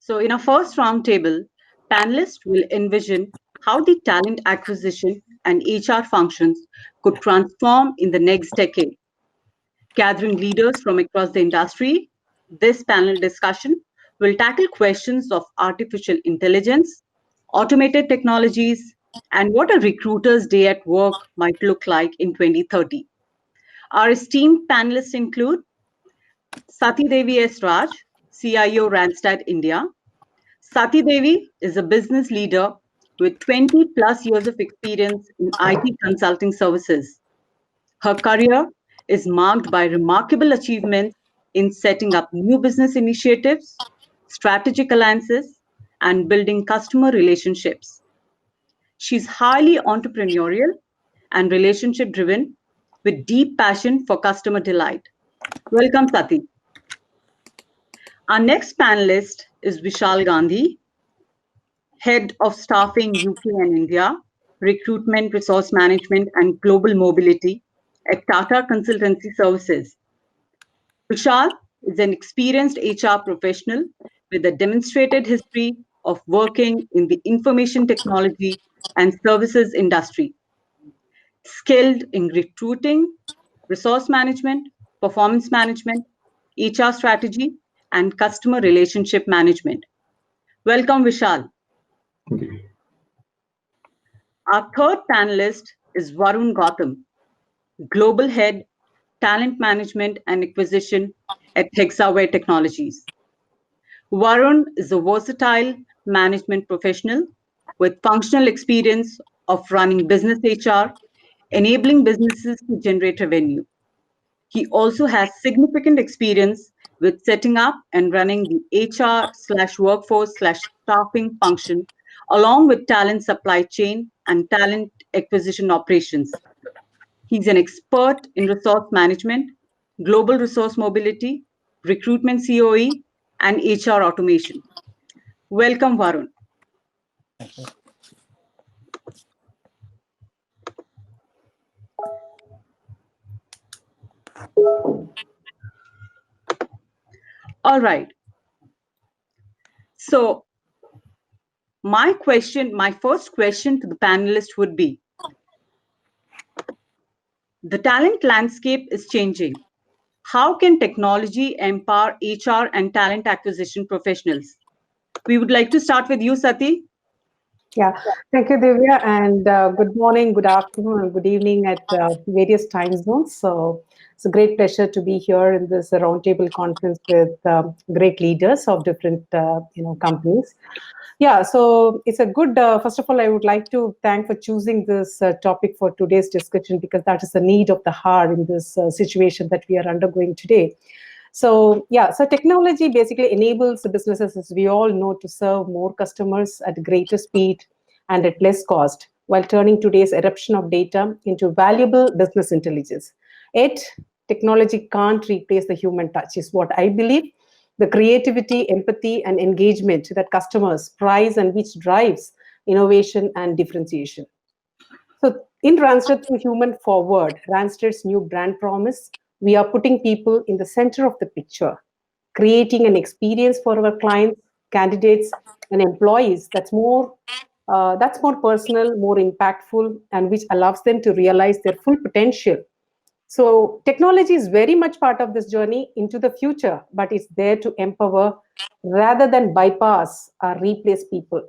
So, in our first roundtable, panelists will envision how the talent acquisition and HR functions could transform in the next decade. Gathering leaders from across the industry, this panel discussion will tackle questions of artificial intelligence, automated technologies, and what a recruiter's day at work might look like in 2030. Our esteemed panelists include Sati Devi S. Raj, CIO Randstad India. Sati Devi is a business leader with 20 plus years of experience in IT consulting services. Her career is marked by remarkable achievements in setting up new business initiatives, strategic alliances, and building customer relationships. She's highly entrepreneurial and relationship driven with deep passion for customer delight. Welcome, Sati. Our next panelist is Vishal Gandhi, Head of Staffing UK and India, Recruitment, Resource Management, and Global Mobility at Tata Consultancy Services. Vishal is an experienced HR professional with a demonstrated history of working in the information technology and services industry, skilled in recruiting, resource management, performance management, HR strategy, and customer relationship management. Welcome, Vishal. Our third panelist is Varun Gautam, Global Head, Talent Management and Acquisition at Hexaware Technologies. Varun is a versatile management professional with functional experience of running business HR, enabling businesses to generate revenue. He also has significant experience with setting up and running the HR/workforce/staffing function, along with talent supply chain and talent acquisition operations. He's an expert in resource management, global resource mobility, recruitment COE, and HR automation. Welcome, Varun. All right. So, my first question to the panelists would be, the talent landscape is changing. How can technology empower HR and talent acquisition professionals? We would like to start with you, Sati. Yeah, thank you, Divya, and good morning, good afternoon, and good evening at various time zones. So it's a great pleasure to be here in this roundtable conference with great leaders of different, companies. Yeah, so it's a good. First of all, I would like to thank for choosing this topic for today's discussion because that is the need of the hour in this situation that we are undergoing today. So yeah, so technology basically enables the businesses, as we all know, to serve more customers at greater speed and at less cost, while turning today's eruption of data into valuable business intelligence. Yet, technology can't replace the human touch, is what I believe. The creativity, empathy, and engagement that customers prize and which drives innovation and differentiation. So, in Randstad through Human Forward, Randstad's new brand promise, we are putting people in the center of the picture, creating an experience for our clients, candidates, and employees that's more personal, more impactful, and which allows them to realize their full potential. So, technology is very much part of this journey into the future, but it's there to empower rather than bypass or replace people.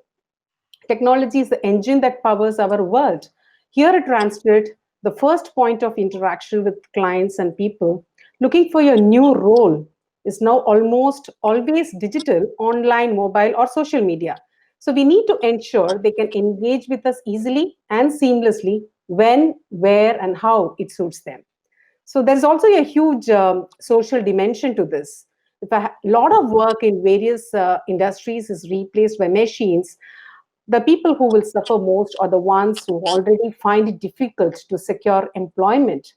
Technology is the engine that powers our world. Here at Randstad, the first point of interaction with clients and people looking for your new role is now almost always digital, online, mobile, or social media. So we need to ensure they can engage with us easily and seamlessly when, where, and how it suits them. So there's also a huge social dimension to this. If a lot of work in various industries is replaced by machines, the people who will suffer most are the ones who already find it difficult to secure employment.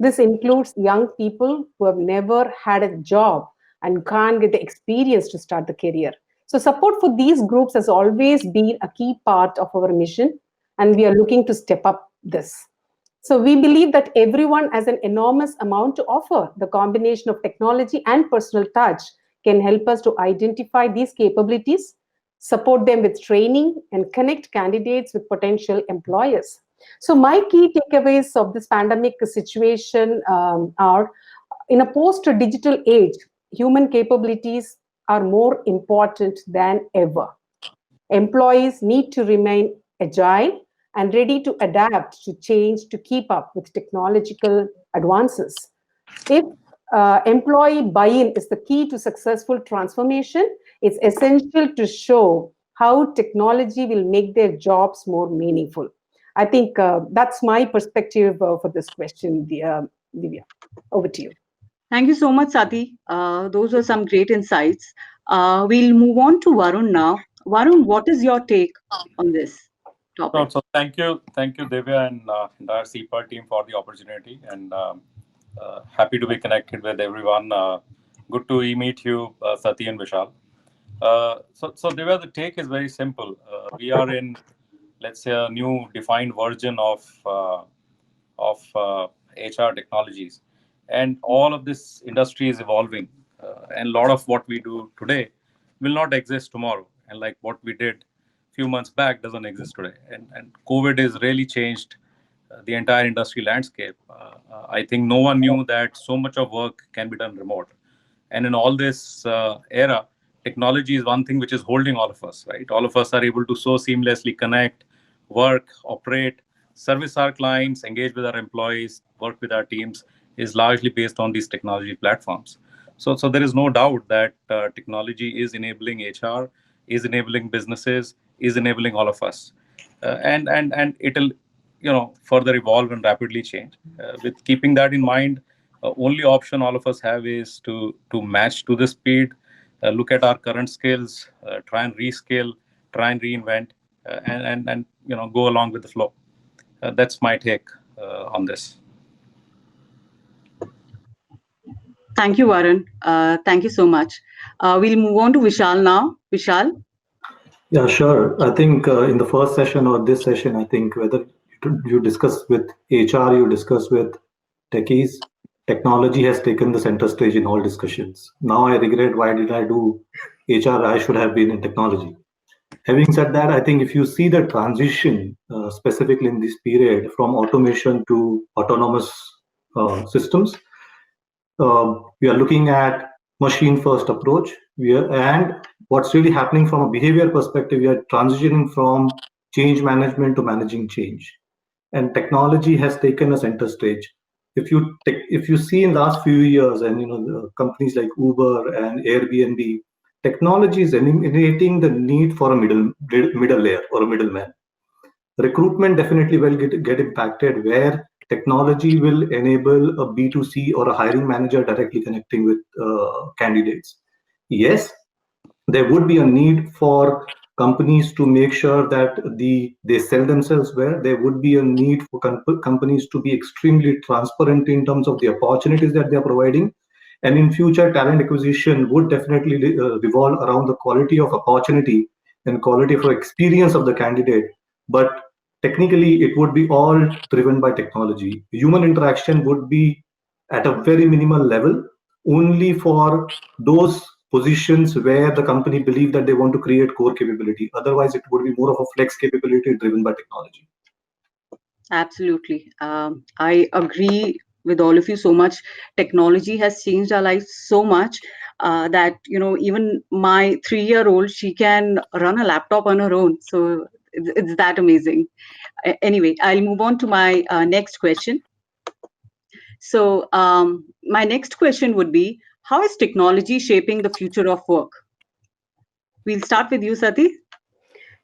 This includes young people who have never had a job and can't get the experience to start the career. So, support for these groups has always been a key part of our mission, and we are looking to step up this. So, we believe that everyone has an enormous amount to offer. The combination of technology and personal touch can help us to identify these capabilities, support them with training, and connect candidates with potential employers. So, my key takeaways of this pandemic situation are, in a post digital age, human capabilities are more important than ever. Employees need to remain agile and ready to adapt to change to keep up with technological advances. If employee buy-in is the key to successful transformation, it's essential to show how technology will make their jobs more meaningful. I think that's my perspective for this question, Divya. Over to you. Thank you so much, Sati. Those were some great insights. We'll move on to Varun now. Varun, what is your take on this No, topic? so thank you, Divya and entire CPA team for the opportunity, and happy to be connected with everyone. Good to meet you, Sati and Vishal. So Divya, the take is very simple. We are in, let's say, a new defined version of HR technologies, and all of this industry is evolving, and a lot of what we do today will not exist tomorrow, and like what we did few months back doesn't exist today, and COVID has really changed the entire industry landscape. I think no one knew that so much of work can be done remote, and in all this era, technology is one thing which is holding all of us, right? All of us are able to so seamlessly connect, work, operate, service our clients, engage with our employees, work with our teams, is largely based on these technology platforms. So there is no doubt that technology is enabling HR, is enabling businesses, is enabling all of us, and it'll further evolve and rapidly change. With keeping that in mind, only option all of us have is to match to the speed, look at our current skills, try and rescale, try and reinvent, and go along with the flow. That's my take on this. Thank you, Varun. Thank you so much. We'll move on to Vishal now. Vishal? Yeah, sure. I think in the first session or this session, I think whether you discuss with HR, you discuss with techies, technology has taken the center stage in all discussions. Now I regret why did I do HR? I should have been in technology. Having said that, I think if you see the transition specifically in this period from automation to autonomous systems, we are looking at machine first approach. And what's really happening from a behavior perspective, we are transitioning from change management to managing change. And technology has taken a center stage. If you see in last few years, and the companies like Uber and Airbnb, technology is eliminating the need for a middle layer or a middleman. Recruitment definitely will get impacted, where technology will enable a B2C or a hiring manager directly connecting with candidates. Yes, there would be a need for companies to make sure that they sell themselves well. There would be a need for companies to be extremely transparent in terms of the opportunities that they are providing. And in future, talent acquisition would definitely revolve around the quality of opportunity and quality of experience of the candidate. But technically, it would be all driven by technology. Human interaction would be at a very minimal level, only for those positions where the company believe that they want to create core capability. Otherwise, it would be more of a flex capability driven by technology. Absolutely. I agree with all of you so much. Technology has changed our lives so much that, even my 3-year-old, she can run a laptop on her own. So it's that amazing. Anyway, I'll move on to my next question. So, my next question would be, how is technology shaping the future of work? We'll start with you, Sati.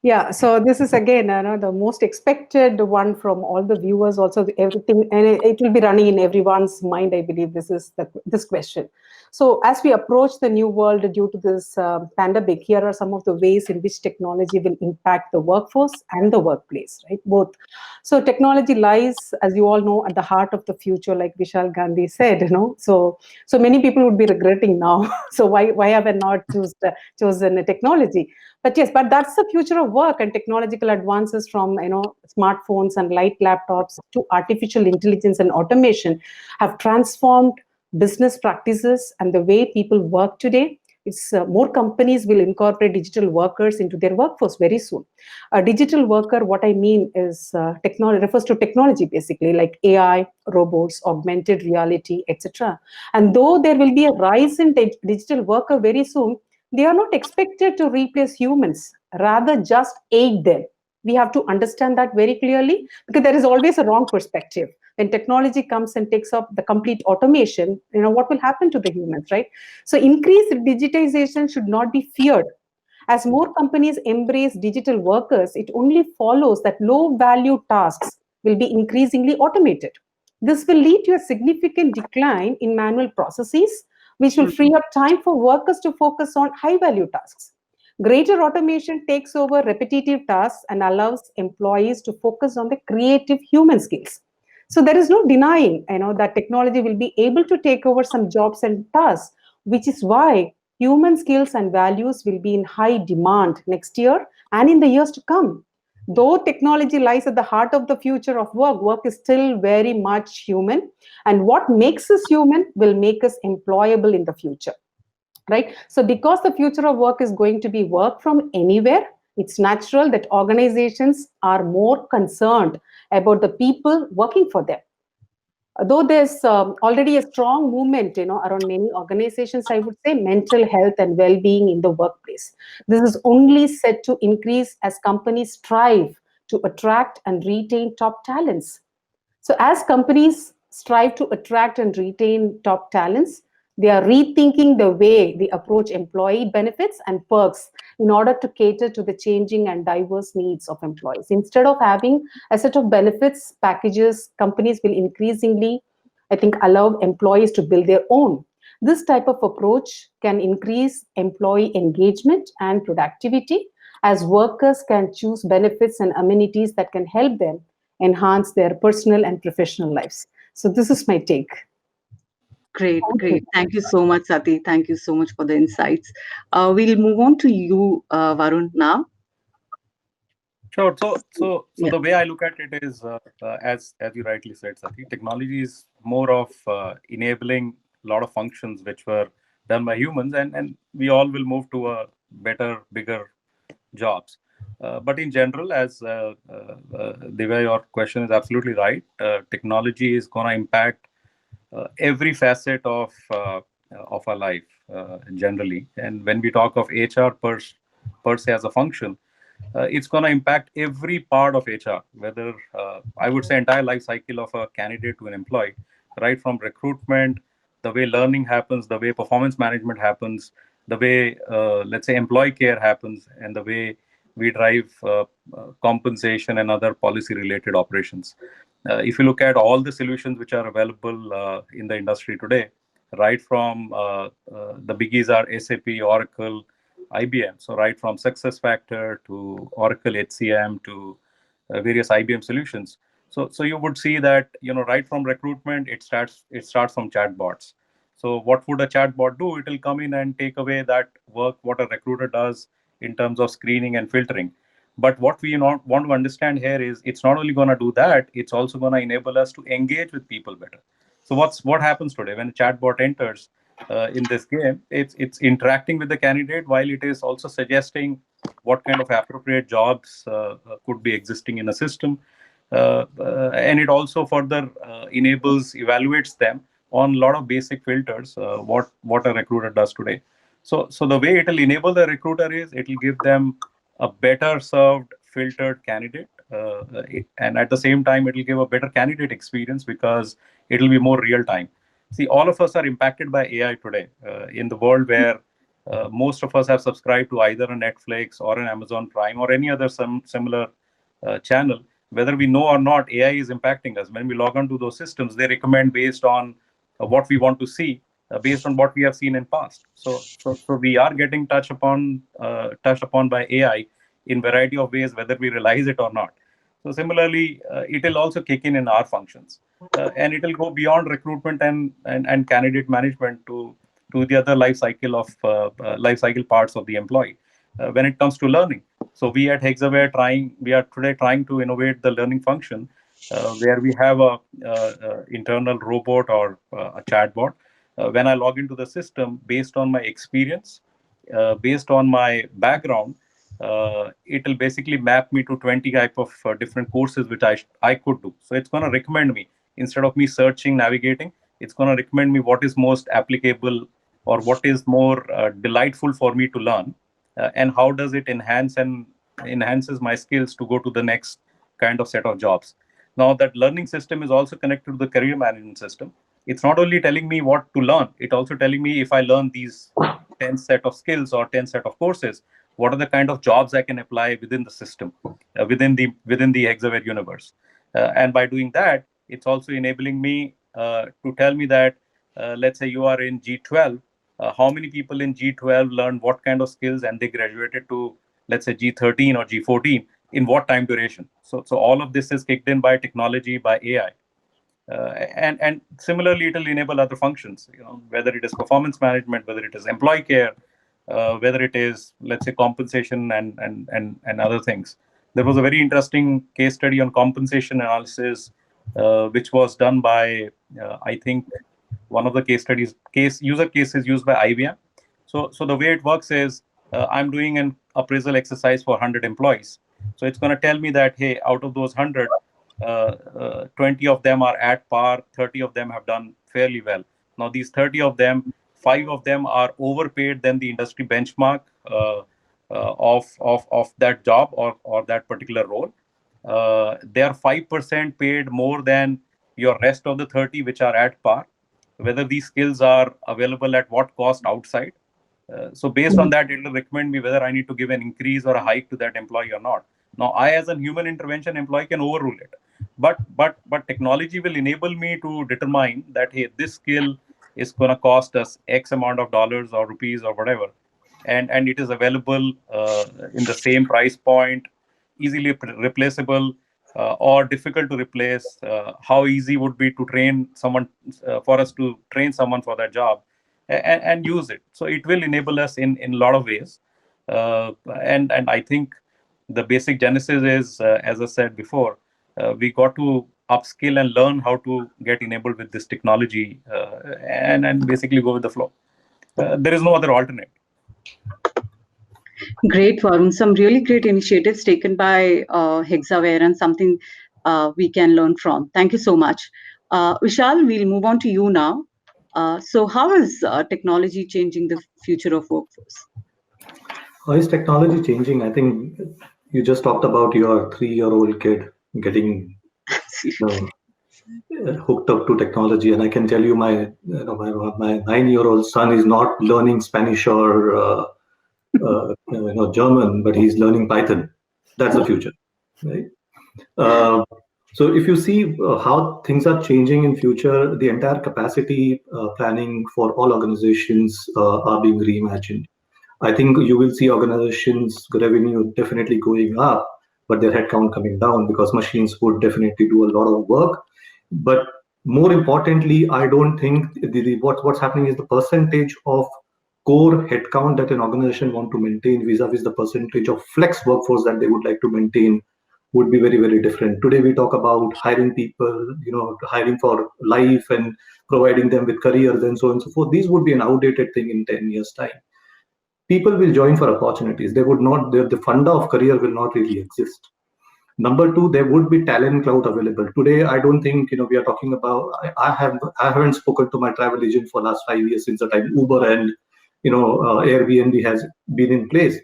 Yeah, so this is again, the most expected one from all the viewers. Also, everything, and it will be running in everyone's mind. I believe this question. So, as we approach the new world due to this pandemic, here are some of the ways in which technology will impact the workforce and the workplace, right? Both. So, technology lies, as you all know, at the heart of the future, like Vishal Gandhi said. So many people would be regretting now. So why have I not chosen a technology? But yes, but that's the future of work, and technological advances from smartphones and light laptops to artificial intelligence and automation have transformed business practices and the way people work today. It's more companies will incorporate digital workers into their workforce very soon. A digital worker, what I mean is technology refers to technology basically, like AI, robots, augmented reality, etc. And though there will be a rise in digital worker very soon, they are not expected to replace humans, rather just aid them. We have to understand that very clearly, because there is always a wrong perspective. When technology comes and takes up the complete automation, what will happen to the humans, right? So increased digitization should not be feared. As more companies embrace digital workers, it only follows that low value tasks will be increasingly automated. This will lead to a significant decline in manual processes, which will free up time for workers to focus on high value tasks. Greater automation takes over repetitive tasks and allows employees to focus on the creative human skills. So there is no denying, that technology will be able to take over some jobs and tasks, which is why human skills and values will be in high demand next year and in the years to come. Though technology lies at the heart of the future of work, work is still very much human. And what makes us human will make us employable in the future, right? So because the future of work is going to be work from anywhere, it's natural that organizations are more concerned about the people working for them. Though there's already a strong movement, around many organizations, I would say mental health and well-being in the workplace. This is only set to increase as companies strive to attract and retain top talents. So, as companies strive to attract and retain top talents, they are rethinking the way they approach employee benefits and perks in order to cater to the changing and diverse needs of employees. Instead of having a set of benefits packages, companies will increasingly, I think, allow employees to build their own. This type of approach can increase employee engagement and productivity, as workers can choose benefits and amenities that can help them enhance their personal and professional lives. So this is my take. Great, Thank you. great. Thank you so much, Sati. Thank you so much for the insights. We'll move on to you, Varun, now. Sure. So Yeah. the way I look at it is, as you rightly said, Sati, technology is more of enabling a lot of functions which were done by humans, and we all will move to a better, bigger jobs. But in general, as Divya, your question is absolutely right. Technology is going to impact every facet of our life generally. And when we talk of HR per se as a function, it's going to impact every part of HR, whether I would say entire life cycle of a candidate to an employee, right from recruitment, the way learning happens, the way performance management happens, the way let's say employee care happens, and the way we drive compensation and other policy related operations. If you look at all the solutions which are available in the industry today, right from the biggies are SAP, Oracle, IBM. So right from SuccessFactor to Oracle HCM to various IBM solutions. So you would see that right from recruitment it starts from chatbots. So what would a chatbot do? It will come in and take away that work what a recruiter does in terms of screening and filtering. But what we not want to understand here is it's not only going to do that, it's also going to enable us to engage with people better. So what happens today when a chatbot enters in this game? It's interacting with the candidate while it is also suggesting what kind of appropriate jobs could be existing in a system, and it also further evaluates them on a lot of basic filters. What a recruiter does today. So the way it will enable the recruiter is it will give them a better served filtered candidate, and at the same time it will give a better candidate experience because it will be more real time. See, all of us are impacted by AI today in the world where most of us have subscribed to either a Netflix or an Amazon Prime or any other some similar channel. Whether we know or not, AI is impacting us. When we log on to those systems, they recommend based on what we want to see, based on what we have seen in past. So we are getting touched upon by AI in variety of ways, whether we realize it or not. So similarly, it will also kick in our functions, and it will go beyond recruitment and candidate management to the other life cycle parts of the employee when it comes to learning. So we at Hexaware we are today trying to innovate the learning function, where we have a internal robot or a chatbot. When I log into the system, based on my experience, based on my background, it will basically map me to 20 type of different courses which I could do. So it's going to recommend me, instead of me searching, navigating, it's going to recommend me what is most applicable or what is more delightful for me to learn, and how does it enhances my skills to go to the next kind of set of jobs. Now that learning system is also connected to the career management system. It's not only telling me what to learn, it also telling me if I learn these 10 set of skills or 10 set of courses, what are the kind of jobs I can apply within the system, within the Hexaware universe. And by doing that, it's also enabling me to tell me that, let's say you are in G12, how many people in G12 learn what kind of skills and they graduated to, let's say, G13 or G14 in what time duration. So all of this is kicked in by technology, by AI. And similarly, it will enable other functions, whether it is performance management, whether it is employee care, whether it is, let's say, compensation and other things. There was a very interesting case study on compensation analysis, which was done by, I think, one of the user cases used by IBM. So the way it works is, I'm doing an appraisal exercise for 100 employees. So it's going to tell me that, hey, out of those 100, 20 of them are at par, 30 of them have done fairly well. Now these 30 of them, 5 of them are overpaid than the industry benchmark of that job or that particular role. They are 5% paid more than your rest of the 30 which are at par, whether these skills are available at what cost outside. So based on that, it will recommend me whether I need to give an increase or a hike to that employee or not. Now, I, as a human intervention employee, can overrule it, but technology will enable me to determine that, hey, this skill is going to cost us X amount of dollars or rupees or whatever, and it is available in the same price point, easily replaceable, or difficult to replace. How easy would be to train someone, for us to train someone for that job, and use it. So it will enable us in a lot of ways, and I think the basic genesis is, as I said before, we got to upskill and learn how to get enabled with this technology, and basically go with the flow. There is no other alternate. Great, Varun. Some really great initiatives taken by Hexaware and something we can learn from. Thank you so much. Vishal, we'll move on to you now. So how is technology changing the future of workforce? How is technology changing? I think you just talked about your 3-year-old kid getting hooked up to technology, and I can tell you, my 9-year-old son is not learning Spanish or German, but he's learning Python. That's the future, right? So if you see how things are changing in future, the entire capacity planning for all organizations are being reimagined. I think you will see organizations' revenue definitely going up, but their headcount coming down because machines would definitely do a lot of work. But more importantly, I don't think what's happening is the percentage of core headcount that an organization want to maintain vis-a-vis the percentage of flex workforce that they would like to maintain would be very, very different. Today we talk about hiring people, hiring for life and providing them with careers and so on and so forth. These would be an outdated thing in 10 years' time. People will join for opportunities. They would not, the funda of career will not really exist. Number two, there would be talent cloud available. Today, I don't think, we are talking about, I haven't spoken to my travel agent for last 5 years since the time Uber and, Airbnb has been in place.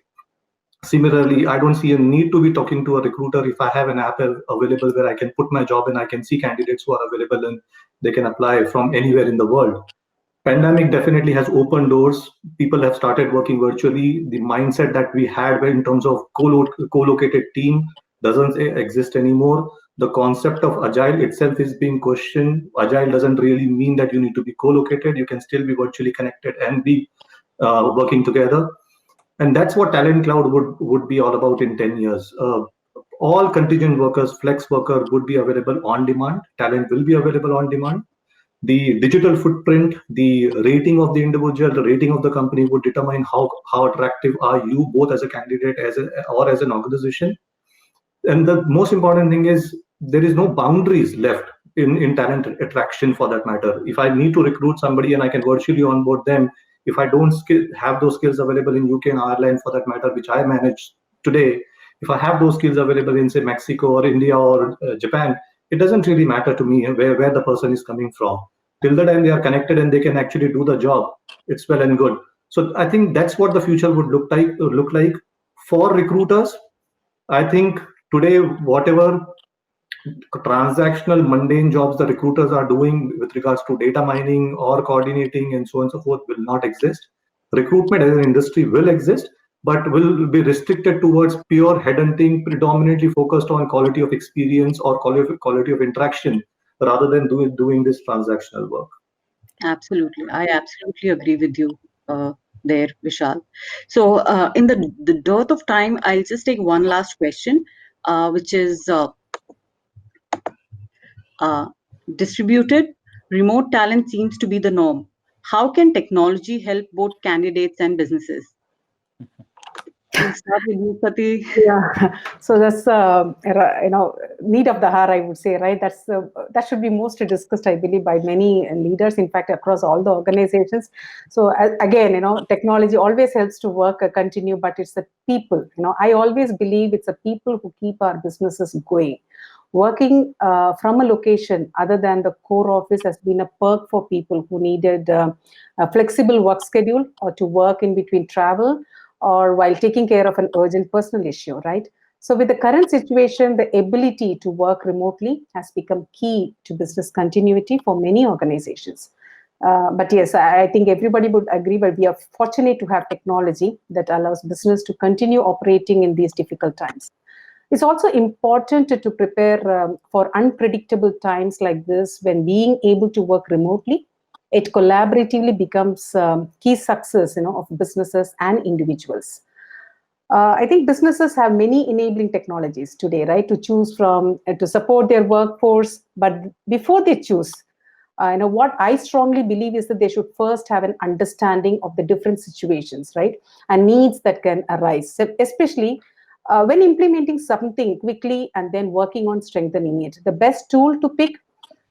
Similarly, I don't see a need to be talking to a recruiter if I have an app available where I can put my job and I can see candidates who are available and they can apply from anywhere in the world. Pandemic definitely has opened doors. People have started working virtually. The mindset that we had in terms of co-located team doesn't exist anymore. The concept of agile itself is being questioned. Agile doesn't really mean that you need to be co-located. You can still be virtually connected and be working together. And that's what talent cloud would be all about in 10 years. All contingent workers, flex worker would be available on demand. Talent will be available on demand. The digital footprint, the rating of the individual, the rating of the company would determine how attractive are you both as a candidate or as an organization. And the most important thing is there is no boundaries left in talent attraction for that matter. If I need to recruit somebody and I can virtually onboard them, If I don't have those skills available in UK and Ireland, for that matter, which I manage today, if I have those skills available in, say, Mexico or India or Japan, it doesn't really matter to me where the person is coming from. Till the time they are connected and they can actually do the job, it's well and good. So I think that's what the future would look like for recruiters. I think today, whatever transactional mundane jobs the recruiters are doing with regards to data mining or coordinating and so on and so forth will not exist. Recruitment as an industry will exist, but will be restricted towards pure headhunting, predominantly focused on quality of experience or quality of interaction rather than doing this transactional work. Absolutely. I absolutely agree with you there, Vishal. So, in the dearth of time, I'll just take one last question, which is uh, distributed remote talent seems to be the norm. How can technology help both candidates and businesses? We'll start with you, Sati. Yeah, so that's need of the hour, I would say, right? That should be mostly discussed, I believe, by many leaders, in fact, across all the organizations. So again, technology always helps to work continue, but it's the people. I always believe it's the people who keep our businesses going. Working from a location other than the core office has been a perk for people who needed a flexible work schedule or to work in between travel or while taking care of an urgent personal issue, right? So, with the current situation, the ability to work remotely has become key to business continuity for many organizations. But yes, I think everybody would agree, but we are fortunate to have technology that allows business to continue operating in these difficult times. It's also important to prepare for unpredictable times like this. When being able to work remotely, it collaboratively becomes key success, of businesses and individuals. I think businesses have many enabling technologies today, right, to choose from to support their workforce. But before they choose, what I strongly believe is that they should first have an understanding of the different situations, right, and needs that can arise, so especially when implementing something quickly and then working on strengthening it. The best tool to pick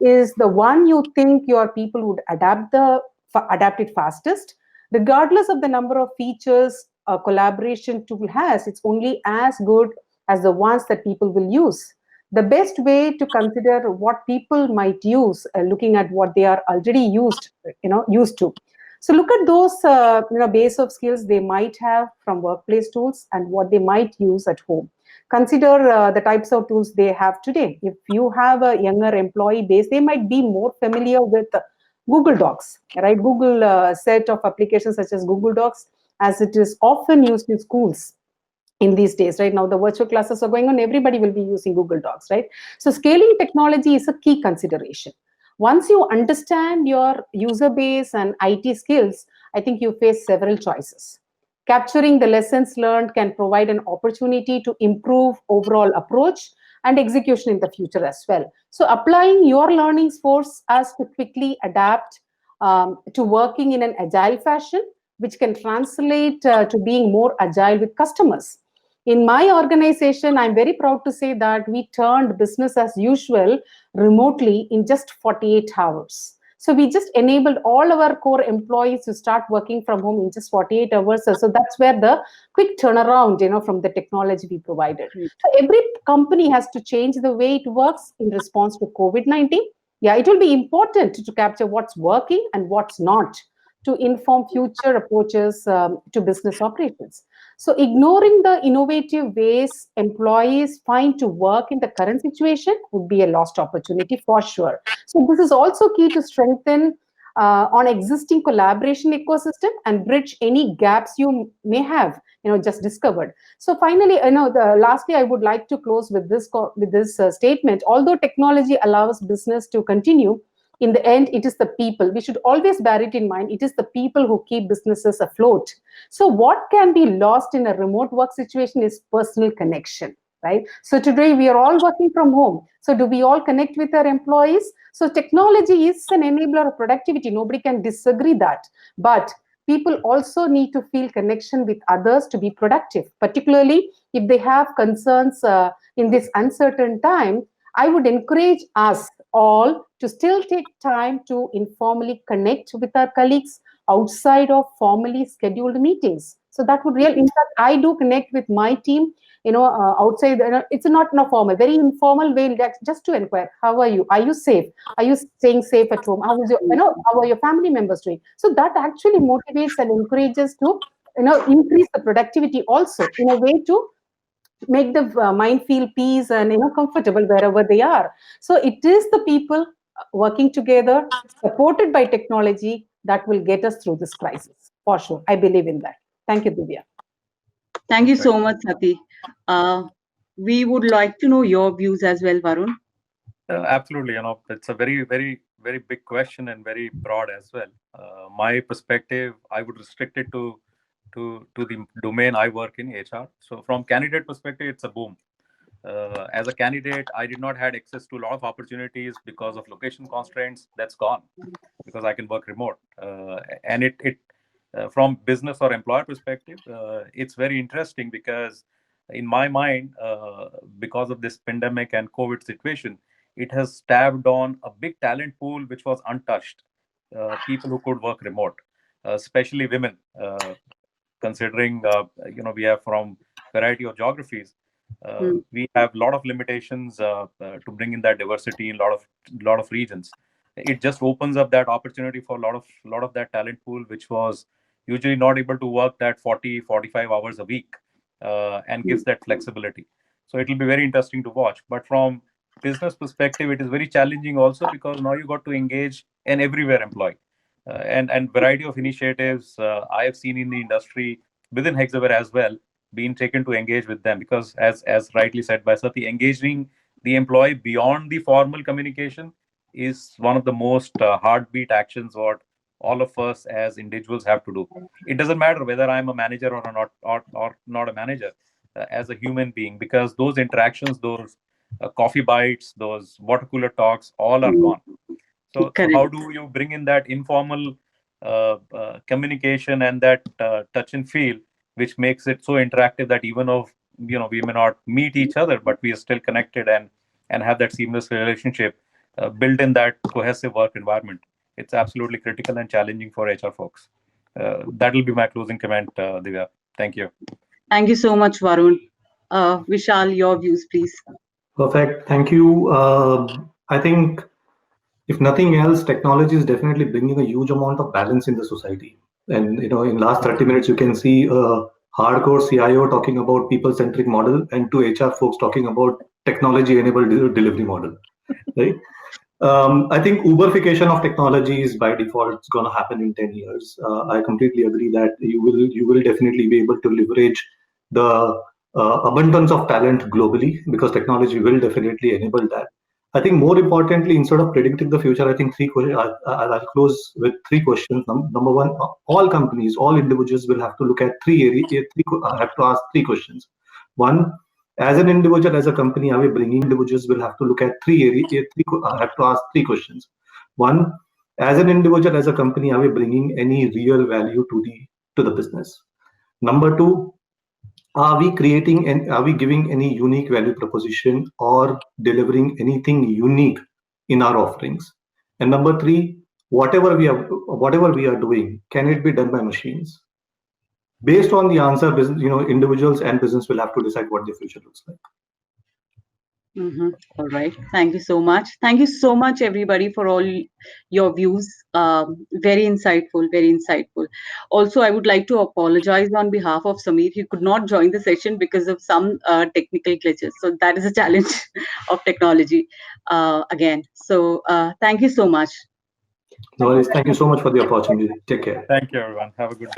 is the one you think your people would adapt it fastest, regardless of the number of features a collaboration tool has. It's only as good as the ones that people will use. The best way to consider what people might use, looking at what they are already used to. So look at those base of skills they might have from workplace tools and what they might use at home. Consider the types of tools they have today. If you have a younger employee base, they might be more familiar with Google Docs, right? Google set of applications such as Google Docs, as it is often used in schools in these days. Right now the virtual classes are going on, everybody will be using Google Docs, right? So scaling technology is a key consideration. Once you understand your user base and IT skills, I think you face several choices. Capturing the lessons learned can provide an opportunity to improve overall approach and execution in the future as well. So applying your learnings force us to quickly adapt to working in an agile fashion, which can translate to being more agile with customers. In my organization, I'm very proud to say that we turned business as usual remotely in just 48 hours. So we just enabled all our core employees to start working from home in just 48 hours. So that's where the quick turnaround, from the technology we provided. So every company has to change the way it works in response to COVID-19. Yeah, it will be important to capture what's working and what's not to inform future approaches to business operations. So, ignoring the innovative ways employees find to work in the current situation would be a lost opportunity for sure. So, this is also key to strengthen on existing collaboration ecosystem and bridge any gaps you may have, just discovered. So, finally, lastly, I would like to close with this statement. Although technology allows business to continue, in the end, it is the people. We should always bear it in mind. It is the people who keep businesses afloat. So what can be lost in a remote work situation is personal connection, right? So today we are all working from home. So do we all connect with our employees? So technology is an enabler of productivity. Nobody can disagree that. But people also need to feel connection with others to be productive, particularly if they have concerns in this uncertain time. I would encourage us all to still take time to informally connect with our colleagues outside of formally scheduled meetings. So that would really, in fact, I do connect with my team, outside, it's not in a formal, very informal way, just to inquire, how are you? Are you safe? Are you staying safe at home? How is how are your family members doing? So that actually motivates and encourages to, increase the productivity also, in a way to make the mind feel peace and comfortable wherever they are. So it is the people working together, supported by technology, that will get us through this crisis for sure. I believe in that. Thank you, Divya. Thank you so Perfect. much, Sati. Uh, we would like to know your views as well, Varun. Absolutely, it's a very, very, very big question and very broad as well. My perspective, I would restrict it to the domain I work in, HR. So from candidate perspective, it's a boom. As a candidate, I did not had access to a lot of opportunities because of location constraints. That's gone because I can work remote. And it from business or employer perspective, it's very interesting because in my mind, because of this pandemic and COVID situation, it has tapped on a big talent pool which was untouched. People who could work remote, especially women. Considering we have from variety of geographies, Mm, we have a lot of limitations to bring in that diversity in lot of regions. It just opens up that opportunity for a lot of that talent pool which was usually not able to work that 40-45 hours a week, and mm, gives that flexibility. So it will be very interesting to watch. But from business perspective, it is very challenging also because now you got to engage an everywhere employee, and variety of initiatives I have seen in the industry within Hexaware as well being taken to engage with them, because as rightly said by Sati, engaging the employee beyond the formal communication is one of the most heartbeat actions what all of us as individuals have to do. It doesn't matter whether I'm a manager or not a manager, as a human being, because those interactions, those coffee bites, those water cooler talks, all are mm. gone. So Correct. how do you bring in that informal communication and that touch and feel, which makes it so interactive that even if we may not meet each other, but we are still connected and have that seamless relationship built in that cohesive work environment. It's absolutely critical and challenging for HR folks. That will be my closing comment, Divya. Thank you. Thank you so much, Varun. Vishal, your views, please. Perfect. Thank you. I think if nothing else, technology is definitely bringing a huge amount of balance in the society. And in last 30 minutes, you can see a hardcore CIO talking about people-centric model and two HR folks talking about technology-enabled delivery model, right? I think Uberification of technology is by default it's going to happen in 10 years. I completely agree that you will definitely be able to leverage the abundance of talent globally because technology will definitely enable that. I think more importantly, instead of predicting the future, I think three questions. I'll close with three questions. Number one, all companies, all individuals will have to look at three areas. Have to ask three questions. One, as an individual, as a company, are we bringing individuals will have to look at three areas. Have to ask three questions. One, as an individual, as a company, are we bringing any real value to the business? Number two, are we creating and are we giving any unique value proposition or delivering anything unique in our offerings? And number three, whatever we are doing, can it be done by machines? Based on the answer, business, individuals and business will have to decide what the future looks like. All right. Thank you so much. Thank you so much, everybody, for all your views. Very insightful, very insightful. Also, I would like to apologize on behalf of Samir. He could not join the session because of some technical glitches. So that is a challenge of technology again. So thank you so much. No worries. Thank you so much for the opportunity. Take care. Thank you, everyone. Have a good day.